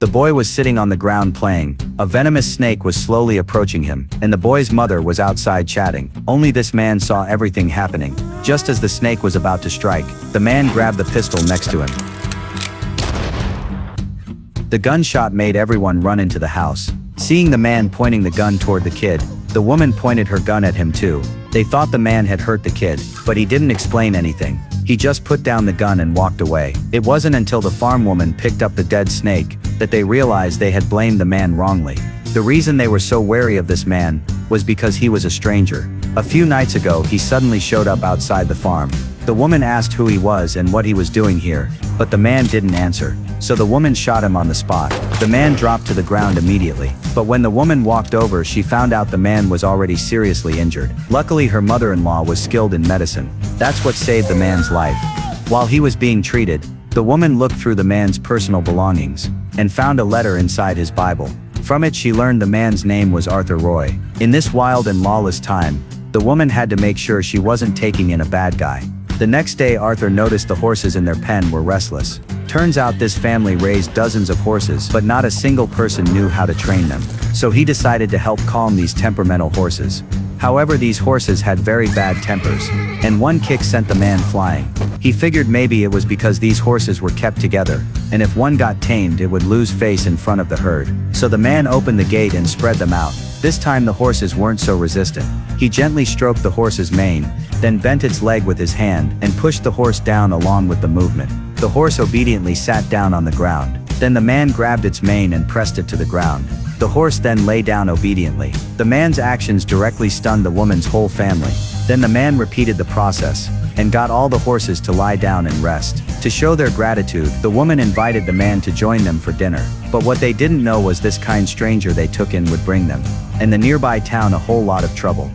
The boy was sitting on the ground playing. A venomous snake was slowly approaching him, and the boy's mother was outside chatting. Only this man saw everything happening. Just as the snake was about to strike, the man grabbed the pistol next to him. The gunshot made everyone run into the house. Seeing the man pointing the gun toward the kid, the woman pointed her gun at him too. They thought the man had hurt the kid, but he didn't explain anything. He just put down the gun and walked away. It wasn't until the farm woman picked up the dead snake that they realized they had blamed the man wrongly. The reason they were so wary of this man was because he was a stranger. A few nights ago he suddenly showed up outside the farm. The woman asked who he was and what he was doing here, but the man didn't answer. So the woman shot him on the spot. The man dropped to the ground immediately. But when the woman walked over, she found out the man was already seriously injured. Luckily her mother-in-law was skilled in medicine. That's what saved the man's life. While he was being treated, the woman looked through the man's personal belongings and found a letter inside his Bible. From it she learned the man's name was Arthur Roy. In this wild and lawless time, the woman had to make sure she wasn't taking in a bad guy. The next day Arthur noticed the horses in their pen were restless. Turns out this family raised dozens of horses, but not a single person knew how to train them. So he decided to help calm these temperamental horses. However, these horses had very bad tempers, and one kick sent the man flying. He figured maybe it was because these horses were kept together, and if one got tamed it would lose face in front of the herd. So the man opened the gate and spread them out. This time the horses weren't so resistant. He gently stroked the horse's mane, then bent its leg with his hand and pushed the horse down along with the movement. The horse obediently sat down on the ground. Then the man grabbed its mane and pressed it to the ground. The horse then lay down obediently. The man's actions directly stunned the woman's whole family. Then the man repeated the process and got all the horses to lie down and rest. To show their gratitude, the woman invited the man to join them for dinner. But what they didn't know was this kind stranger they took in would bring them and the nearby town a whole lot of trouble.